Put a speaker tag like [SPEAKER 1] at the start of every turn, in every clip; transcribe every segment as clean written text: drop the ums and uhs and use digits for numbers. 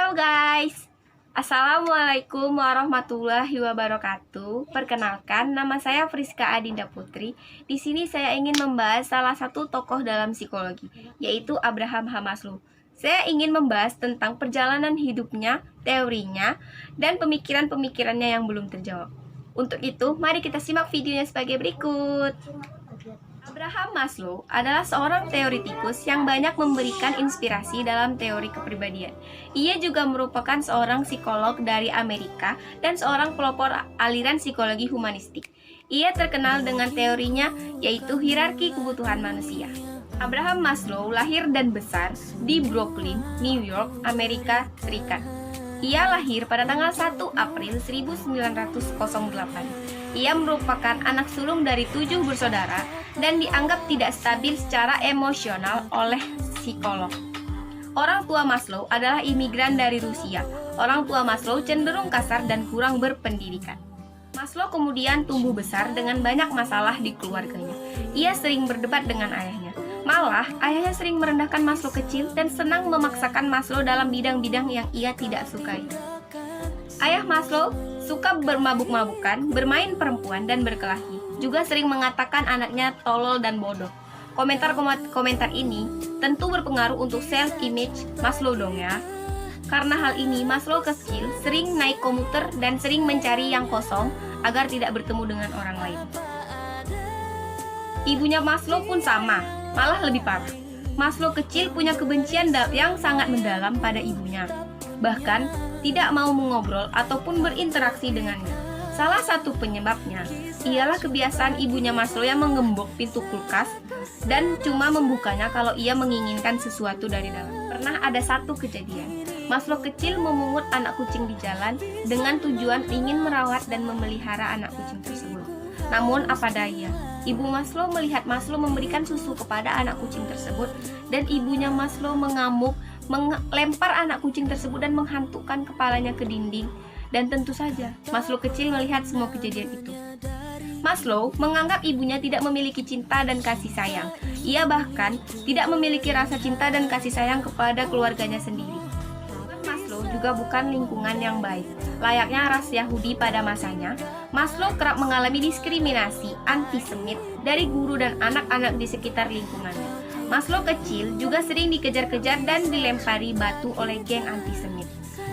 [SPEAKER 1] Halo guys, Assalamualaikum warahmatullahi wabarakatuh. Perkenalkan, nama saya Friska Adinda Putri. Di sini saya ingin membahas salah satu tokoh dalam psikologi, yaitu Abraham H. Maslow. Saya ingin membahas tentang perjalanan hidupnya, teorinya, dan pemikiran-pemikirannya yang belum terjawab. Untuk itu, mari kita simak videonya sebagai berikut. Abraham Maslow adalah seorang teoritikus yang banyak memberikan inspirasi dalam teori kepribadian. Ia juga merupakan seorang psikolog dari Amerika dan seorang pelopor aliran psikologi humanistik. Ia terkenal dengan teorinya, yaitu hierarki kebutuhan manusia. Abraham Maslow lahir dan besar di Brooklyn, New York, Amerika Serikat. Ia lahir pada tanggal 1 April 1908. Ia merupakan anak sulung dari 7 bersaudara dan dianggap tidak stabil secara emosional oleh psikolog. Orang tua Maslow adalah imigran dari Rusia. Orang tua Maslow cenderung kasar dan kurang berpendidikan. Maslow kemudian tumbuh besar dengan banyak masalah di keluarganya. Ia sering berdebat dengan ayahnya. Malah, ayahnya sering merendahkan Maslow kecil dan senang memaksakan Maslow dalam bidang-bidang yang ia tidak sukai. Ayah Maslow suka bermabuk-mabukan, bermain perempuan, dan berkelahi. Juga sering mengatakan anaknya tolol dan bodoh. Komentar ini tentu berpengaruh untuk self-image Maslow dong ya. Karena hal ini, Maslow kecil sering naik komuter dan sering mencari yang kosong agar tidak bertemu dengan orang lain. Ibunya Maslow pun sama, malah lebih parah. Maslow kecil punya kebencian yang sangat mendalam pada ibunya. Bahkan, tidak mau mengobrol ataupun berinteraksi dengannya. Salah satu penyebabnya ialah kebiasaan ibunya Maslow yang menggembok pintu kulkas dan cuma membukanya kalau ia menginginkan sesuatu dari dalam. Pernah ada satu kejadian, Maslow kecil memungut anak kucing di jalan dengan tujuan ingin merawat dan memelihara anak kucing tersebut. Namun apa daya, ibu Maslow melihat Maslow memberikan susu kepada anak kucing tersebut dan ibunya Maslow mengamuk, melempar anak kucing tersebut dan menghantukkan kepalanya ke dinding. Dan tentu saja, Maslow kecil melihat semua kejadian itu. Maslow menganggap ibunya tidak memiliki cinta dan kasih sayang. Ia bahkan tidak memiliki rasa cinta dan kasih sayang kepada keluarganya sendiri. Maslow juga bukan lingkungan yang baik. Layaknya ras Yahudi pada masanya, Maslow kerap mengalami diskriminasi antisemit dari guru dan anak-anak di sekitar lingkungannya. Maslow kecil juga sering dikejar-kejar dan dilempari batu oleh geng antisemit.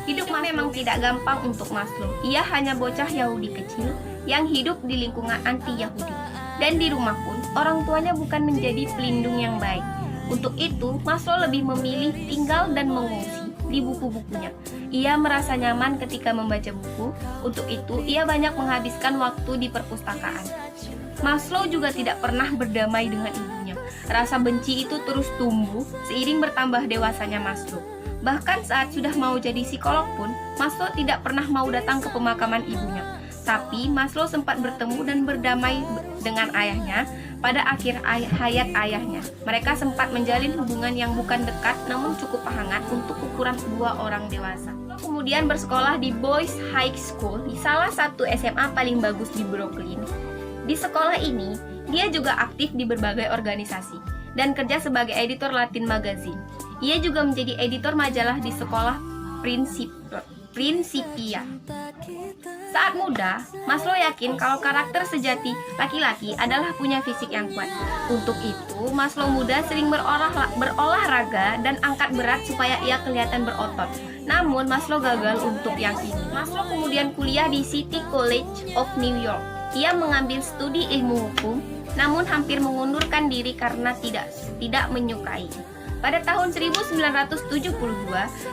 [SPEAKER 1] Hidup memang tidak gampang untuk Maslow. Ia hanya bocah Yahudi kecil yang hidup di lingkungan anti-Yahudi. Dan di rumah pun, orang tuanya bukan menjadi pelindung yang baik. Untuk itu, Maslow lebih memilih tinggal dan mengungsi di buku-bukunya. Ia merasa nyaman ketika membaca buku. Untuk itu, ia banyak menghabiskan waktu di perpustakaan. Maslow juga tidak pernah berdamai dengan ibunya. Rasa benci itu terus tumbuh seiring bertambah dewasanya Maslow. Bahkan saat sudah mau jadi psikolog pun, Maslow tidak pernah mau datang ke pemakaman ibunya. Tapi Maslow sempat bertemu dan berdamai dengan ayahnya pada akhir hayat ayahnya. Mereka sempat menjalin hubungan yang bukan dekat namun cukup hangat untuk ukuran dua orang dewasa. Kemudian bersekolah di Boys High School, di salah satu SMA paling bagus di Brooklyn. Di sekolah ini, dia juga aktif di berbagai organisasi dan kerja sebagai editor Latin Magazine. Ia juga menjadi editor majalah di sekolah Principia. Saat muda, Maslow yakin kalau karakter sejati laki-laki adalah punya fisik yang kuat. Untuk itu, Maslow muda sering berolahraga dan angkat berat supaya ia kelihatan berotot. Namun, Maslow gagal untuk yang ini. Maslow kemudian kuliah di City College of New York. Ia mengambil studi ilmu hukum, namun hampir mengundurkan diri karena tidak menyukai. Pada tahun 1972,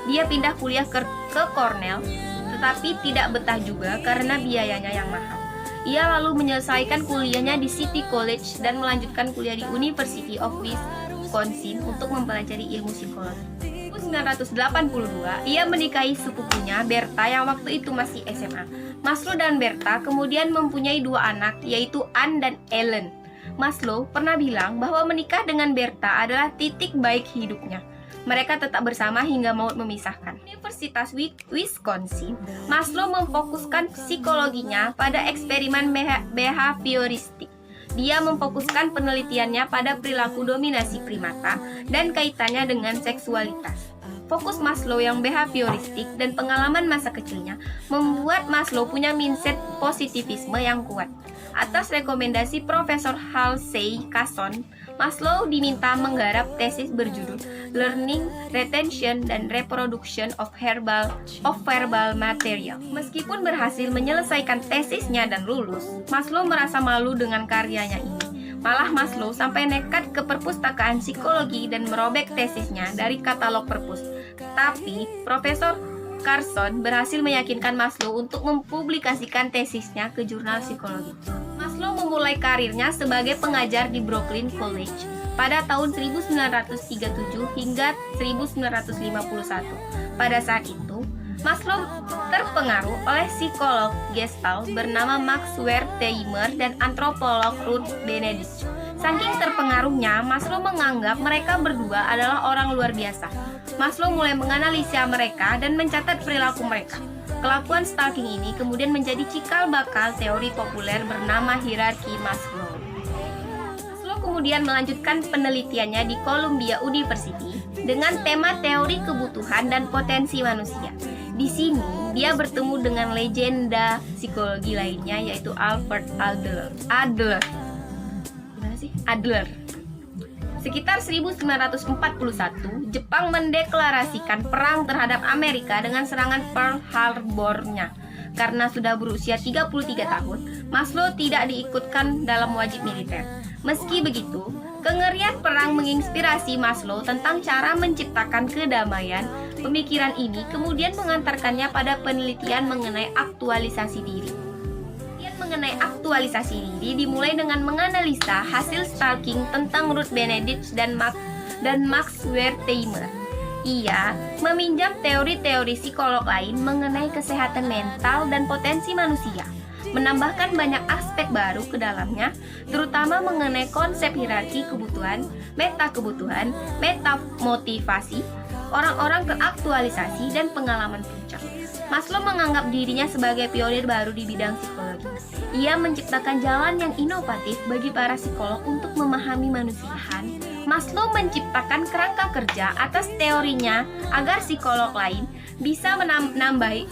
[SPEAKER 1] dia pindah kuliah ke Cornell, tetapi tidak betah juga karena biayanya yang mahal. Ia lalu menyelesaikan kuliahnya di City College dan melanjutkan kuliah di University of Wisconsin untuk mempelajari ilmu psikologi. 1982, ia menikahi sepupunya Bertha yang waktu itu masih SMA. Maslow dan Bertha kemudian mempunyai 2 anak, yaitu Anne dan Ellen. Maslow pernah bilang bahwa menikah dengan Bertha adalah titik baik hidupnya. Mereka tetap bersama hingga maut memisahkan. Universitas Wisconsin, Maslow memfokuskan psikologinya pada eksperimen behavioristik. Dia memfokuskan penelitiannya pada perilaku dominasi primata dan kaitannya dengan seksualitas. Fokus Maslow yang behavioristik dan pengalaman masa kecilnya membuat Maslow punya mindset positivisme yang kuat. Atas rekomendasi Profesor Halsey Casson, Maslow diminta menggarap tesis berjudul Learning, Retention, dan Reproduction of Verbal Material. Meskipun berhasil menyelesaikan tesisnya dan lulus, Maslow merasa malu dengan karyanya ini. Malah Maslow sampai nekat ke perpustakaan psikologi dan merobek tesisnya dari katalog perpus. Tapi Profesor Carson berhasil meyakinkan Maslow untuk mempublikasikan tesisnya ke jurnal psikologi. Maslow memulai karirnya sebagai pengajar di Brooklyn College pada tahun 1937 hingga 1951. Pada saat itu, Maslow terpengaruh oleh psikolog Gestalt bernama Max Wertheimer dan antropolog Ruth Benedict. Saking terpengaruhnya, Maslow menganggap mereka berdua adalah orang luar biasa. Maslow mulai menganalisa mereka dan mencatat perilaku mereka. Kelakuan stalking ini kemudian menjadi cikal bakal teori populer bernama hierarki Maslow. Maslow kemudian melanjutkan penelitiannya di Columbia University dengan tema teori kebutuhan dan potensi manusia. Di sini, dia bertemu dengan legenda psikologi lainnya yaitu Alfred Adler. Sekitar 1941, Jepang mendeklarasikan perang terhadap Amerika dengan serangan Pearl Harbor-nya. Karena sudah berusia 33 tahun, Maslow tidak diikutkan dalam wajib militer. Meski begitu, kengerian perang menginspirasi Maslow tentang cara menciptakan kedamaian. Pemikiran ini kemudian mengantarkannya pada penelitian mengenai aktualisasi diri. Mengenai aktualisasi diri dimulai dengan menganalisa hasil stalking tentang Ruth Benedict dan Max Wertheimer. Ia meminjam teori-teori psikolog lain mengenai kesehatan mental dan potensi manusia, menambahkan banyak aspek baru ke dalamnya, terutama mengenai konsep hierarki kebutuhan, metamotivasi, orang-orang teraktualisasi, dan pengalaman puncak. Maslow menganggap dirinya sebagai pionir baru di bidang psikologi. Ia menciptakan jalan yang inovatif bagi para psikolog untuk memahami manusia. Maslow menciptakan kerangka kerja atas teorinya agar psikolog lain bisa menambahi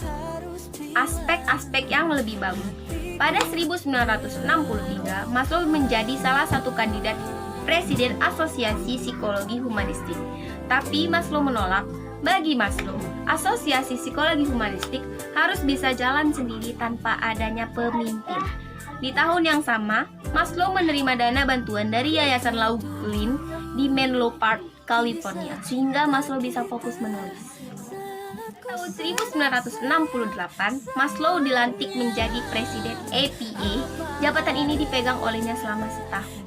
[SPEAKER 1] aspek-aspek yang lebih bagus. Pada 1963, Maslow menjadi salah satu kandidat presiden Asosiasi Psikologi Humanistik. Tapi Maslow menolak. Bagi Maslow, Asosiasi Psikologi Humanistik harus bisa jalan sendiri tanpa adanya pemimpin. Di tahun yang sama, Maslow menerima dana bantuan dari Yayasan Laughlin di Menlo Park, California, sehingga Maslow bisa fokus menulis. Tahun 1968, Maslow dilantik menjadi presiden APA. Jabatan ini dipegang olehnya selama setahun.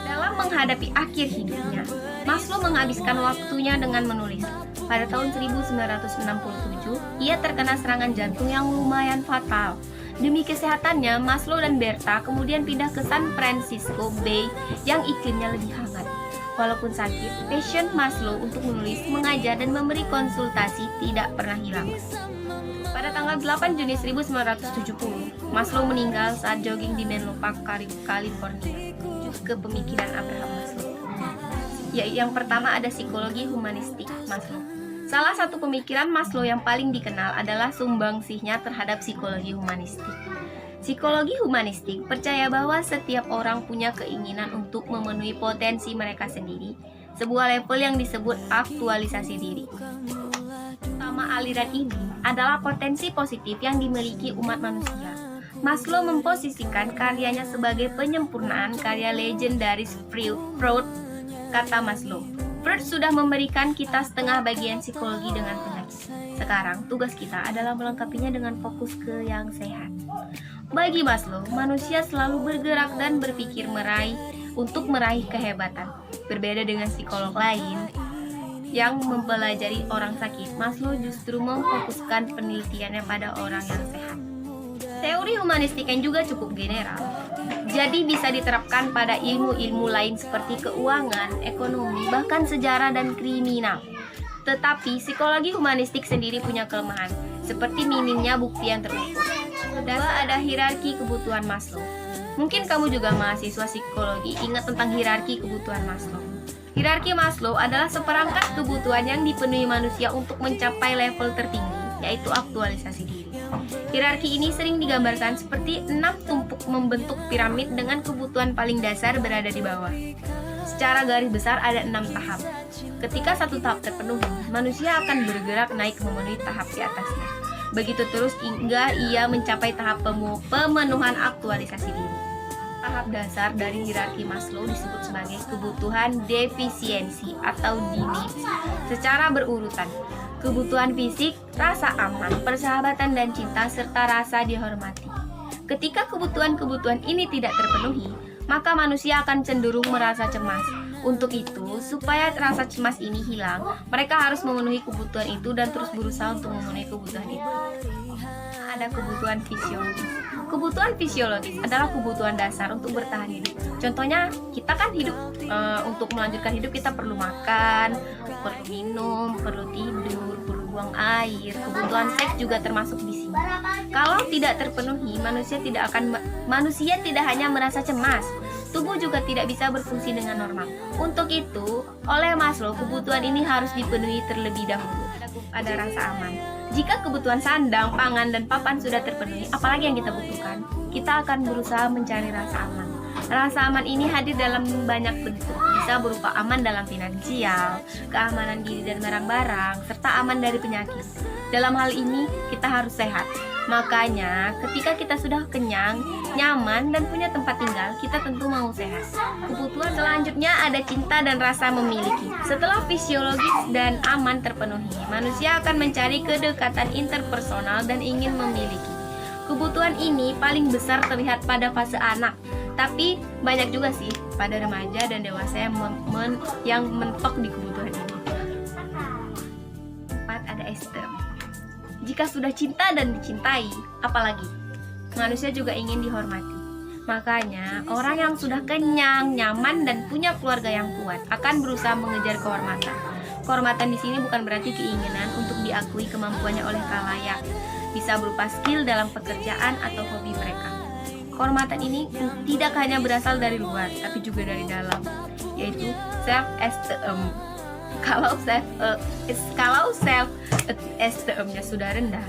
[SPEAKER 1] Dalam menghadapi akhir hidupnya, Maslow menghabiskan waktunya dengan menulis. Pada tahun 1967, ia terkena serangan jantung yang lumayan fatal. Demi kesehatannya, Maslow dan Bertha kemudian pindah ke San Francisco Bay yang iklimnya lebih hangat. Walaupun sakit, passion Maslow untuk menulis, mengajar, dan memberi konsultasi tidak pernah hilang. Pada tanggal 8 Juni 1970, Maslow meninggal saat jogging di Menlo Park, California. Ke pemikiran Abraham Maslow. Yang pertama ada psikologi humanistik Maslow. Salah satu pemikiran Maslow yang paling dikenal adalah sumbangsihnya terhadap psikologi humanistik. Psikologi humanistik percaya bahwa setiap orang punya keinginan untuk memenuhi potensi mereka sendiri, sebuah level yang disebut aktualisasi diri. Utama aliran ini adalah potensi positif yang dimiliki umat manusia. Maslow memposisikan karyanya sebagai penyempurnaan karya legendaris Freud. Kata Maslow, Freud sudah memberikan kita setengah bagian psikologi dengan penyakit. Sekarang tugas kita adalah melengkapinya dengan fokus ke yang sehat. Bagi Maslow, manusia selalu bergerak dan berpikir untuk meraih kehebatan. Berbeda dengan psikolog lain yang mempelajari orang sakit, Maslow justru memfokuskan penelitiannya pada orang yang sehat. Teori humanistik yang juga cukup general, jadi bisa diterapkan pada ilmu-ilmu lain seperti keuangan, ekonomi, bahkan sejarah dan kriminal. Tetapi psikologi humanistik sendiri punya kelemahan, seperti minimnya bukti yang terukur. Kedua, ada hierarki kebutuhan Maslow. Mungkin kamu juga mahasiswa psikologi ingat tentang hierarki kebutuhan Maslow. Hierarki Maslow adalah seperangkat kebutuhan yang dipenuhi manusia untuk mencapai level tertinggi, yaitu aktualisasi diri. Hierarki ini sering digambarkan seperti 6 tumpuk membentuk piramid dengan kebutuhan paling dasar berada di bawah. Secara garis besar ada 6 tahap. Ketika satu tahap terpenuhi, manusia akan bergerak naik memenuhi tahap di atasnya. Begitu terus hingga ia mencapai tahap pemenuhan aktualisasi diri. Tahap dasar dari hierarki Maslow disebut sebagai kebutuhan defisiensi atau needs secara berurutan. Kebutuhan fisik, rasa aman, persahabatan dan cinta, serta rasa dihormati. Ketika kebutuhan-kebutuhan ini tidak terpenuhi, maka manusia akan cenderung merasa cemas. Untuk itu, supaya rasa cemas ini hilang, mereka harus memenuhi kebutuhan itu dan terus berusaha untuk memenuhi kebutuhan itu. Ada kebutuhan fisiologis. Kebutuhan fisiologis adalah kebutuhan dasar untuk bertahan hidup. Contohnya, kita kan hidup untuk melanjutkan hidup kita perlu makan, perlu minum, perlu tidur, perlu buang air. Kebutuhan seks juga termasuk di sini. Kalau tidak terpenuhi, manusia tidak hanya merasa cemas, tubuh juga tidak bisa berfungsi dengan normal. Untuk itu, oleh Maslow, kebutuhan ini harus dipenuhi terlebih dahulu. Ada rasa aman. Jika kebutuhan sandang, pangan, dan papan sudah terpenuhi, apalagi yang kita butuhkan, kita akan berusaha mencari rasa aman. Rasa aman ini hadir dalam banyak bentuk, bisa berupa aman dalam finansial, keamanan diri dan barang-barang, serta aman dari penyakit. Dalam hal ini, kita harus sehat. Makanya, ketika kita sudah kenyang, nyaman, dan punya tempat tinggal, kita tentu mau sehat. Kebutuhan selanjutnya ada cinta dan rasa memiliki. Setelah fisiologis dan aman terpenuhi, manusia akan mencari kedekatan interpersonal dan ingin memiliki. Kebutuhan ini paling besar terlihat pada fase anak, tapi banyak juga sih pada remaja dan dewasa yang mentok di kebutuhan ini. 4. Ada esteem. Jika sudah cinta dan dicintai, apalagi manusia juga ingin dihormati. Makanya, orang yang sudah kenyang, nyaman, dan punya keluarga yang kuat akan berusaha mengejar kehormatan. Kehormatan di sini bukan berarti keinginan untuk diakui kemampuannya oleh khalayak. Bisa berupa skill dalam pekerjaan atau hobi mereka. Kehormatan ini tidak hanya berasal dari luar, tapi juga dari dalam, yaitu self-esteem. Kalau self-esteemnya sudah rendah,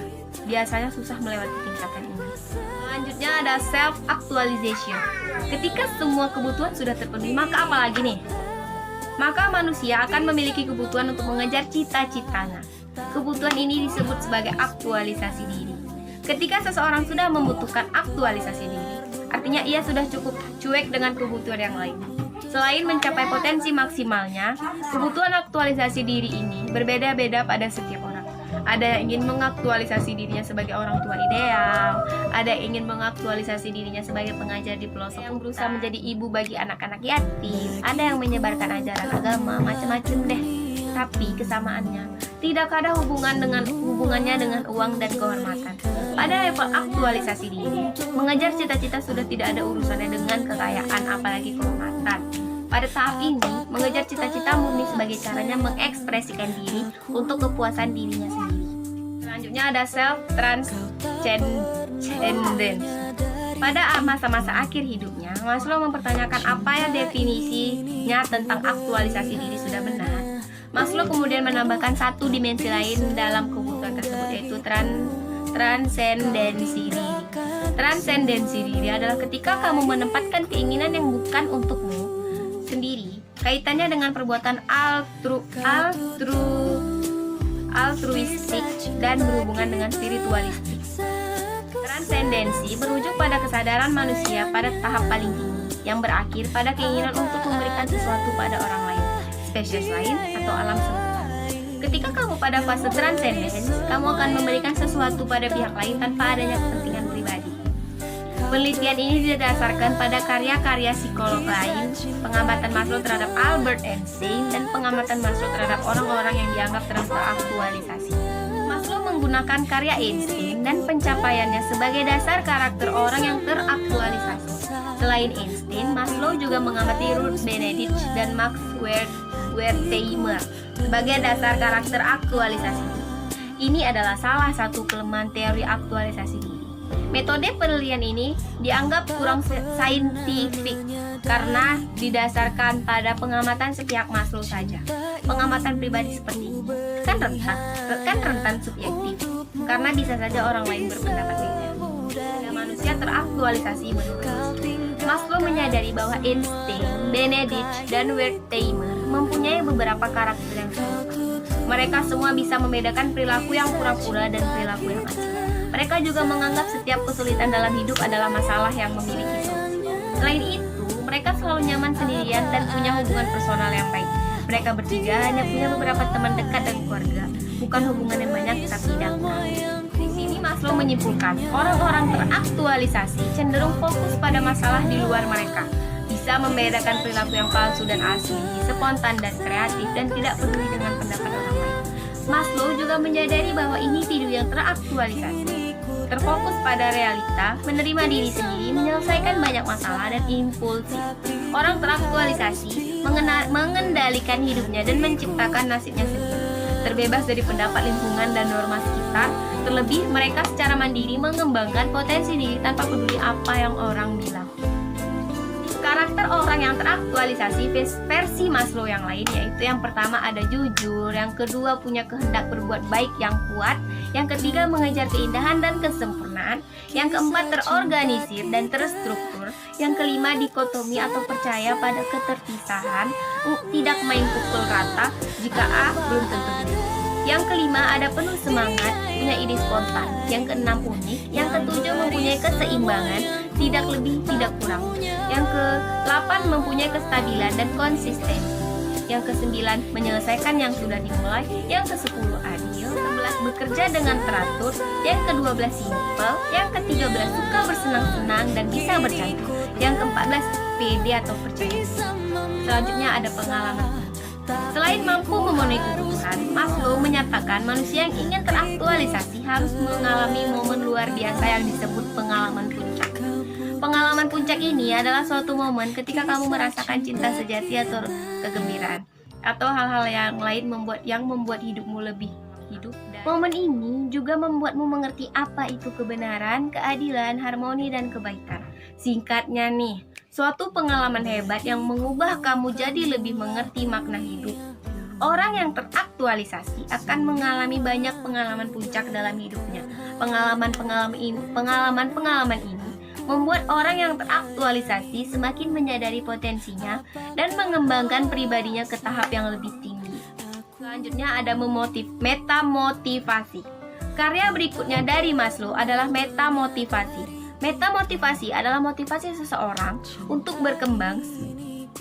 [SPEAKER 1] biasanya susah melewati tingkatan ini. Selanjutnya ada self-actualization. Ketika semua kebutuhan sudah terpenuhi, maka apa lagi nih? Maka manusia akan memiliki kebutuhan untuk mengejar cita-citanya. Kebutuhan ini disebut sebagai aktualisasi diri. Ketika seseorang sudah membutuhkan aktualisasi diri, artinya ia sudah cukup cuek dengan kebutuhan yang lain. Selain mencapai potensi maksimalnya, kebutuhan aktualisasi diri ini berbeda-beda pada setiap orang. Ada yang ingin mengaktualisasi dirinya sebagai orang tua ideal, ada yang ingin mengaktualisasi dirinya sebagai pengajar di pelosok yang berusaha menjadi ibu bagi anak-anak yatim, ada yang menyebarkan ajaran agama, macam-macam deh. Tapi kesamaannya tidak ada hubungannya dengan uang dan kehormatan. Pada level aktualisasi diri, mengejar cita-cita sudah tidak ada urusannya dengan kekayaan apalagi kehormatan. Pada tahap ini, mengejar cita-cita murni sebagai caranya mengekspresikan diri untuk kepuasan dirinya sendiri. Selanjutnya ada self-transcendence. Pada masa-masa akhir hidupnya, Maslow mempertanyakan apa ya definisinya tentang aktualisasi diri sudah benar. Maslow kemudian menambahkan satu dimensi lain dalam kebutuhan tersebut, yaitu transendensi diri. Transendensi diri adalah ketika kamu menempatkan keinginan yang bukan untukmu sendiri, kaitannya dengan perbuatan altruistik dan berhubungan dengan spiritualistik. Transendensi merujuk pada kesadaran manusia pada tahap paling tinggi, yang berakhir pada keinginan untuk memberikan sesuatu pada orang lain, spesies lain, atau alam semesta. Ketika kamu pada fase transcendence, kamu akan memberikan sesuatu pada pihak lain tanpa adanya kepentingan pribadi. Penelitian ini didasarkan pada karya-karya psikolog lain, pengamatan Maslow terhadap Albert Einstein, dan pengamatan Maslow terhadap orang-orang yang dianggap teraktualisasi. Maslow menggunakan karya Einstein dan pencapaiannya sebagai dasar karakter orang yang teraktualisasi. Selain Einstein, Maslow juga mengamati Ruth Benedict dan Max Wertheimer sebagai dasar karakter aktualisasi diri. Ini adalah salah satu kelemahan teori aktualisasi diri. Metode penelitian ini dianggap kurang saintifik karena didasarkan pada pengamatan sepihak Maslow saja. Pengamatan pribadi seperti ini kan rentan subjektif karena bisa saja orang lain berpendapat beda. Manusia teraktualisasi menurut Maslow menyadari bahwa Einstein, Benedict, dan Wertheimer mempunyai beberapa karakter yang sama. Mereka semua bisa membedakan perilaku yang pura-pura dan perilaku yang asli. Mereka juga menganggap setiap kesulitan dalam hidup adalah masalah yang memiliki solusi. Selain itu, mereka selalu nyaman sendirian dan punya hubungan personal yang baik. Mereka bertiga hanya punya beberapa teman dekat dan keluarga, bukan hubungan yang banyak tapi dangkal. Di sini Maslow menyimpulkan, orang-orang teraktualisasi cenderung fokus pada masalah di luar mereka, bisa membedakan perilaku yang palsu dan asli, spontan dan kreatif, dan tidak peduli dengan pendapat orang lain. Maslow juga menyadari bahwa individu yang teraktualisasi terfokus pada realita, menerima diri sendiri, menyelesaikan banyak masalah, dan impulsif. Orang teraktualisasi mengendalikan hidupnya dan menciptakan nasibnya sendiri, terbebas dari pendapat lingkungan dan norma sekitar. Terlebih, mereka secara mandiri mengembangkan potensi diri tanpa peduli apa yang orang bilang. Karakter orang yang teraktualisasi versi Maslow yang lain yaitu yang pertama ada jujur, yang kedua punya kehendak berbuat baik yang kuat, yang ketiga mengejar keindahan dan kesempurnaan, yang keempat terorganisir dan terstruktur, yang kelima dikotomi atau percaya pada keterpisahan, tidak main pukul rata, jika A belum tentu B. Yang kelima ada penuh semangat, punya ide spontan. Yang keenam unik, yang ketujuh mempunyai keseimbangan, tidak lebih tidak kurang. Yang ke-8 mempunyai kestabilan dan konsistensi. Yang ke-9 menyelesaikan yang sudah dimulai. Yang ke-10 adil. 11 bekerja dengan teratur. Yang ke-12 simpel. Yang ke-13 suka bersenang-senang dan bisa bercanda. Yang ke-14 pede atau percaya diri. Selanjutnya ada pengalaman. Selain mampu memenuhi kebutuhan, Maslow menyatakan manusia yang ingin teraktualisasi harus mengalami momen luar biasa yang disebut pengalaman puncak. Pengalaman puncak ini adalah suatu momen ketika kamu merasakan cinta sejati atau kegembiraan, atau hal-hal yang lain yang membuat hidupmu lebih hidup. Momen ini juga membuatmu mengerti apa itu kebenaran, keadilan, harmoni, dan kebaikan. Singkatnya nih, suatu pengalaman hebat yang mengubah kamu jadi lebih mengerti makna hidup. Orang yang teraktualisasi akan mengalami banyak pengalaman puncak dalam hidupnya. Pengalaman-pengalaman ini membuat orang yang teraktualisasi semakin menyadari potensinya dan mengembangkan pribadinya ke tahap yang lebih tinggi. Selanjutnya ada metamotivasi. Karya berikutnya dari Maslow adalah metamotivasi. Metamotivasi adalah motivasi seseorang untuk berkembang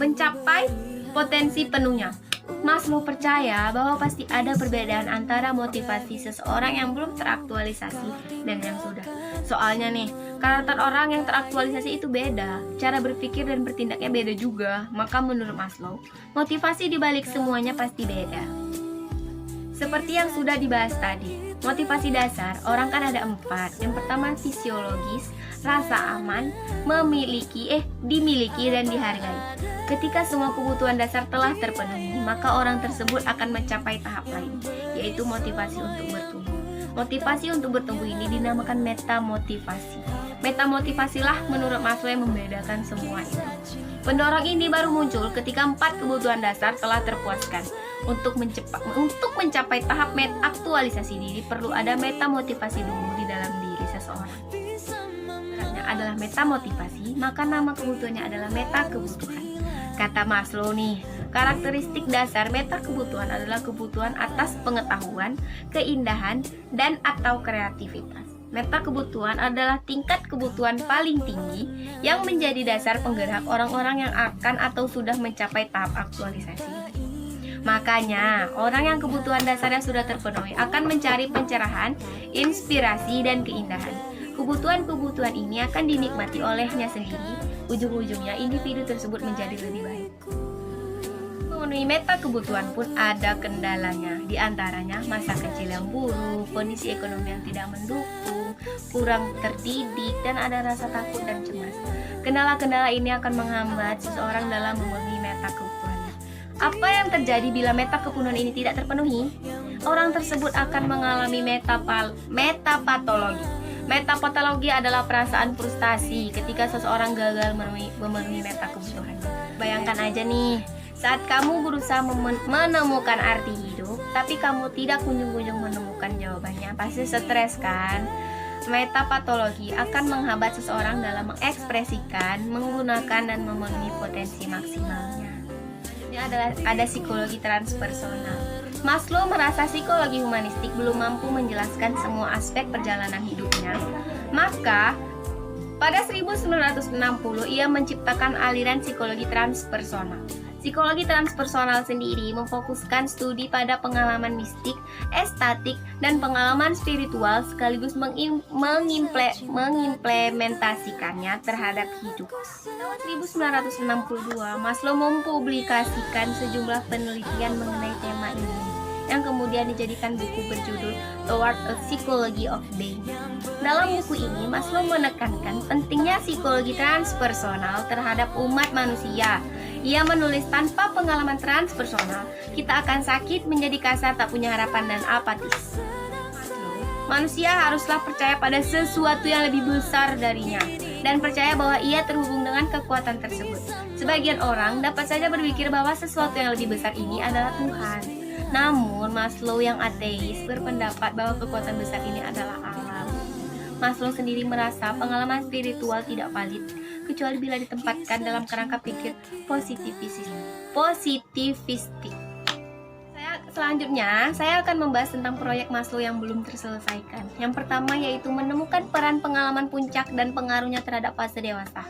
[SPEAKER 1] mencapai potensi penuhnya. Maslow percaya bahwa pasti ada perbedaan antara motivasi seseorang yang belum teraktualisasi dan yang sudah. Soalnya nih, karakter orang yang teraktualisasi itu beda, cara berpikir dan bertindaknya beda juga. Maka menurut Maslow, motivasi dibalik semuanya pasti beda. Seperti yang sudah dibahas tadi, motivasi dasar orang kan ada 4. Yang pertama fisiologis, rasa aman, dimiliki dan dihargai. Ketika semua kebutuhan dasar telah terpenuhi, maka orang tersebut akan mencapai tahap lain, yaitu motivasi untuk bertumbuh. Motivasi untuk bertumbuh ini dinamakan metamotivasi. Metamotivasilah menurut Maslow yang membedakan semua itu. Pendorong ini baru muncul ketika 4 kebutuhan dasar telah terpuaskan. Untuk mencapai tahap aktualisasi diri perlu ada metamotivasi dulu di dalam diri seseorang. Karena adalah metamotivasi, maka nama kebutuhannya adalah meta kebutuhan. Kata Maslow nih, karakteristik dasar meta kebutuhan adalah kebutuhan atas pengetahuan, keindahan, dan atau kreativitas. Meta kebutuhan adalah tingkat kebutuhan paling tinggi yang menjadi dasar penggerak orang-orang yang akan atau sudah mencapai tahap aktualisasi. Makanya, orang yang kebutuhan dasarnya sudah terpenuhi akan mencari pencerahan, inspirasi, dan keindahan. Kebutuhan-kebutuhan ini akan dinikmati olehnya sendiri. Ujung-ujungnya individu tersebut menjadi lebih baik. Memenuhi meta kebutuhan pun ada kendalanya, di antaranya masa kecil yang buruk, kondisi ekonomi yang tidak mendukung, kurang terdidik, dan ada rasa takut dan cemas. Kendala-kendala ini akan menghambat seseorang dalam memenuhi meta kebutuhannya. Apa yang terjadi bila meta kebutuhan ini tidak terpenuhi? Orang tersebut akan mengalami metapatologi. Metapatologi adalah perasaan frustasi ketika seseorang gagal memenuhi meta kebutuhannya. Bayangkan aja nih, saat kamu berusaha menemukan arti hidup, tapi kamu tidak kunjung-kunjung menemukan jawabannya, pasti stres kan? Metapatologi akan menghambat seseorang dalam mengekspresikan, menggunakan, dan memenuhi potensi maksimalnya. Ini ada psikologi transpersonal. Maslow merasa psikologi humanistik belum mampu menjelaskan semua aspek perjalanan hidupnya. Maka, pada 1960 ia menciptakan aliran psikologi transpersonal. Psikologi transpersonal sendiri memfokuskan studi pada pengalaman mistik, estetik, dan pengalaman spiritual sekaligus mengimplementasikannya terhadap hidup. Tahun 1962, Maslow mempublikasikan sejumlah penelitian mengenai tema ini, yang kemudian dijadikan buku berjudul Toward a Psychology of Being. Dalam buku ini, Maslow menekankan pentingnya psikologi transpersonal terhadap umat manusia. Ia menulis, tanpa pengalaman transpersonal, kita akan sakit, menjadi kasar, tak punya harapan, dan apatis. Manusia haruslah percaya pada sesuatu yang lebih besar darinya, dan percaya bahwa ia terhubung dengan kekuatan tersebut. Sebagian orang dapat saja berpikir bahwa sesuatu yang lebih besar ini adalah Tuhan. Namun, Maslow yang ateis berpendapat bahwa kekuatan besar ini adalah alam. Maslow sendiri merasa pengalaman spiritual tidak valid, kecuali bila ditempatkan dalam kerangka pikir positivistik. Selanjutnya, saya akan membahas tentang proyek Maslow yang belum terselesaikan. Yang pertama yaitu menemukan peran pengalaman puncak dan pengaruhnya terhadap fase dewasa.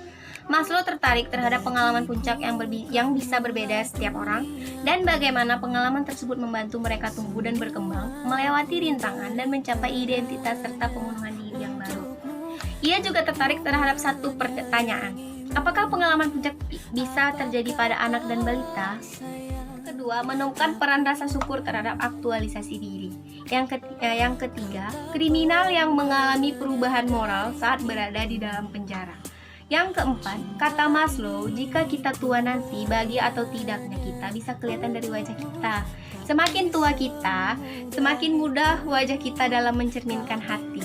[SPEAKER 1] Maslow tertarik terhadap pengalaman puncak yang bisa berbeda setiap orang, dan bagaimana pengalaman tersebut membantu mereka tumbuh dan berkembang, melewati rintangan, dan mencapai identitas serta pemenuhan diri yang baru. Ia juga tertarik terhadap satu pertanyaan, apakah pengalaman puncak bisa terjadi pada anak dan balita? Kedua, menemukan peran rasa syukur terhadap aktualisasi diri. Yang ketiga, kriminal yang mengalami perubahan moral saat berada di dalam penjara. Yang keempat, kata Maslow, jika kita tua nanti, bahagia atau tidaknya kita bisa kelihatan dari wajah kita. Semakin tua kita, semakin mudah wajah kita dalam mencerminkan hati.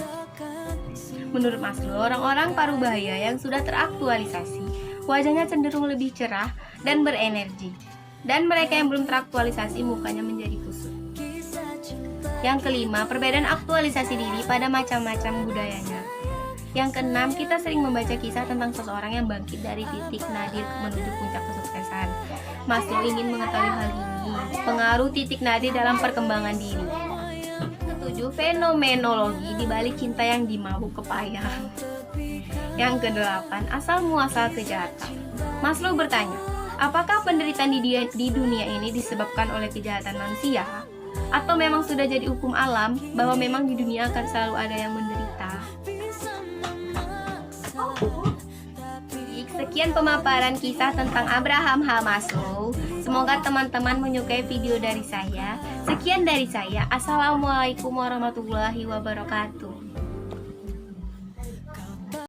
[SPEAKER 1] Menurut Maslow, orang-orang parubaya yang sudah teraktualisasi, wajahnya cenderung lebih cerah dan berenergi. Dan mereka yang belum teraktualisasi, mukanya menjadi kusut. Yang kelima, perbedaan aktualisasi diri pada macam-macam budayanya. Yang keenam, kita sering membaca kisah tentang seseorang yang bangkit dari titik nadir menuju puncak kesuksesan. Maslow ingin mengetahui hal ini, pengaruh titik nadir dalam perkembangan diri. Ketujuh, fenomenologi dibalik cinta yang dimabuk kepayang. Yang kedelapan, asal muasal kejahatan. Maslow bertanya, apakah penderitaan di dunia ini disebabkan oleh kejahatan manusia? Atau memang sudah jadi hukum alam bahwa memang di dunia akan selalu ada yang menderita? Sekian pemaparan kisah tentang Abraham H. Maslow. Semoga teman-teman menyukai video dari saya. Sekian dari saya. Assalamualaikum warahmatullahi wabarakatuh.